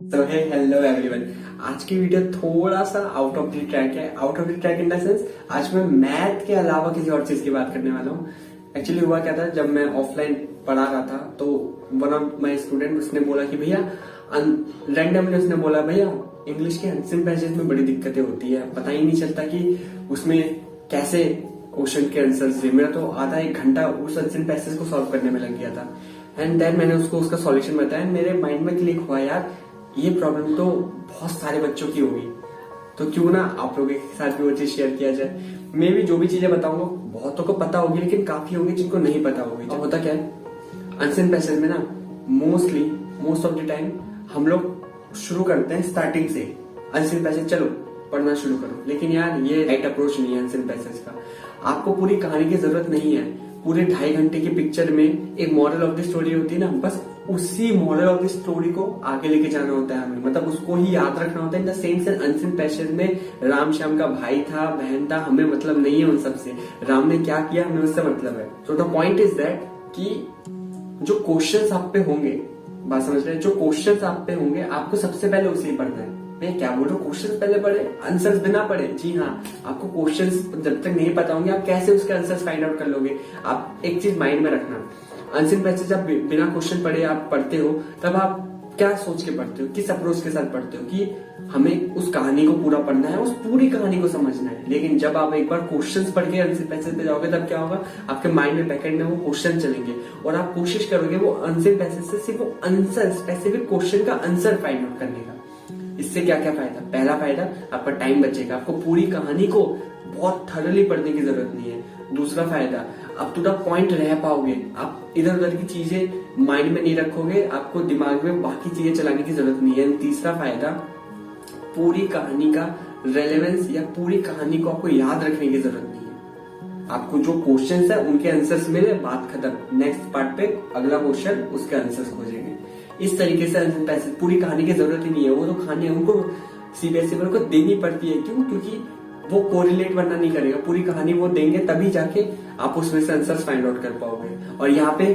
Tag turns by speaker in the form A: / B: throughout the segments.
A: तो हे hello everyone. आज की वीडियो थोड़ा सा आउट ऑफ द ट्रैक है। Out of the track in the sense आज मैं मैथ के अलावा किसी और चीज की बात करने वाला हूँ। एक्चुअली हुआ क्या था, जब मैं ऑफलाइन पढ़ा रहा था तो वन ऑफ माय स्टूडेंट उसने बोला कि भैया रैंडमली उसने बोला भैया इंग्लिश के अनसिन पैसेज में बड़ी दिक्कतें होती है, पता ही नहीं चलता कि उसमें कैसे क्वेश्चन के आंसर्स थे। मेरा तो आधा एक घंटा उस अनसिन पैसेज को सॉल्व करने में लग गया था। एंड देन मैंने उसको उसका सॉल्यूशन बताया। मेरे माइंड में क्लिक हुआ, यार ये प्रॉब्लम तो बहुत सारे बच्चों की होगी, तो क्यों ना आप लोगों के साथ भी वो चीज शेयर किया जाए। मैं भी जो भी चीजें बताऊंगा बहुतों को पता होगी, लेकिन काफी होंगे जिनको नहीं पता होगी। तो होता क्या है, अनसिन पैसेज में ना मोस्ट ऑफ द टाइम हम लोग शुरू करते हैं स्टार्टिंग से। अनसिन पैसेज चलो पढ़ना शुरू करो, लेकिन यार ये राइट अप्रोच नहीं है अनसिन पैसेज का। आपको पूरी कहानी की जरूरत नहीं है। पूरे 2.5 घंटे की पिक्चर में एक मॉरल ऑफ द स्टोरी होती है ना, बस उसी मॉरल ऑफ द स्टोरी को आगे लेके जाना होता है हमें, मतलब उसको ही याद रखना होता है। In the same sense unseen passage में राम श्याम का भाई था, बहन था, हमें मतलब नहीं है उन सबसे। राम ने क्या किया हमें उससे मतलब है। So the point is that कि जो क्वेश्चंस आप पे होंगे, बात समझ रहे हैं, जो क्वेश्चंस आप पे होंगे आपको सबसे पहले उसे ही पढ़ना है। मैं क्या बोल रहा हूँ, क्वेश्चंस पहले पढ़े, आंसर्स बिना पढ़े। जी हाँ, आपको क्वेश्चंस जब तक नहीं पता होंगे आप कैसे उसके आंसर्स फाइंड आउट कर लोगे। आप एक चीज माइंड में रखना, अनसिन पैसेज आप बिना क्वेश्चन पढ़े आप पढ़ते हो, तब आप क्या सोच के पढ़ते हो, किस अप्रोच के साथ पढ़ते हो कि हमें उस कहानी को पूरा पढ़ना है, उस पूरी कहानी को समझना है। लेकिन जब आप एक बार क्वेश्चंस पढ़ के अनसिन पैसेज पे जाओगे तब क्या होगा, आपके माइंड में बैकएंड में वो क्वेश्चन चलेंगे और आप कोशिश करोगे वो अनसिन पैसेज से सिर्फ वो आंसर, स्पेसिफिक क्वेश्चन का आंसर फाइंड आउट करने का। इससे क्या क्या फायदा, पहला फायदा आपका टाइम बचेगा, आपको पूरी कहानी को बहुत थरली पढ़ने की जरूरत नहीं है। दूसरा फायदा, आप टू द पॉइंट रह पाओगे, आप इधर उधर की चीजें माइंड में नहीं रखोगे, आपको दिमाग में बाकी चीजें चलाने की जरूरत नहीं है। तीसरा फायदा, पूरी कहानी का रेलेवेंस या पूरी कहानी को आपको याद रखने की जरूरत नहीं है। आपको जो क्वेश्चंस है उनके आंसर्स मिले, बात खत्म। नेक्स्ट पार्ट पे अगला क्वेश्चन, उसके आंसर्स खोजेंगे। इस तरीके से अनसिन पैसेज, पूरी कहानी की जरूरत ही नहीं है। वो तो कहानी उनको सीबीएसई को देनी पड़ती है। क्यों? क्योंकि वो कोरिलेट वरना नहीं करेगा। पूरी कहानी वो देंगे तभी जाके आप उसमें से आंसर्स फाइंड आउट कर पाओगे। और यहाँ पे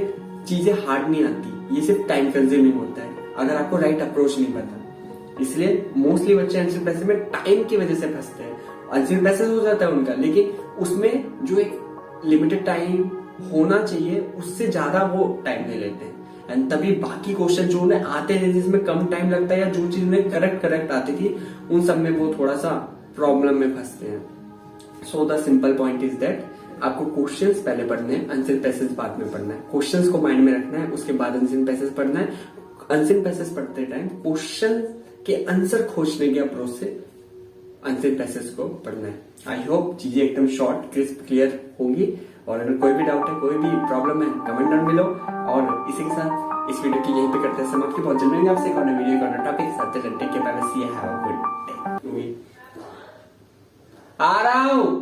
A: चीजें हार्ड नहीं आती, ये सिर्फ टाइम कंज्यूमिंग होता है अगर आपको राइट अप्रोच नहीं पता। इसलिए मोस्टली बच्चे अनसिन पैसेज में टाइम की वजह से फंसते हैं। अनसिन पैसेज हो जाता है उनका, लेकिन उसमें जो एक लिमिटेड टाइम होना चाहिए उससे ज्यादा वो टाइम ले लेते हैं। एंड तभी बाकी क्वेश्चन जो उन्हें आते हैं जिसमें कम टाइम लगता है या जो चीज उन्हें करेक्ट आती थी, उन सब में वो थोड़ा सा प्रॉब्लम में फंसते हैं। So the simple point is that आपको क्वेश्चंस पहले पढ़ने हैं, अनसिन पैसेज बाद में पढ़ना है। क्वेश्चंस को माइंड में रखना है, उसके बाद अनसिन पैसेज पढ़ना है। अनसिन पैसेज पढ़ते टाइम क्वेश्चन के आंसर खोजने के अप्रोच से अनसिन पैसेज को पढ़ना है। आई होप चीजें एकदम शॉर्ट क्रिस्प क्लियर होंगी। और अगर कोई भी डाउट है, कोई भी प्रॉब्लम है, कमेंट डाउन मिलो। और इसी के साथ इस वीडियो की यहीं पे करते हैं समाप्ति। बहुत जल्द मिलेंगे आपसे एक और वीडियो का टॉपिक के साथ। Take care, bye bye, see you, have a good day. आ रहा हूं।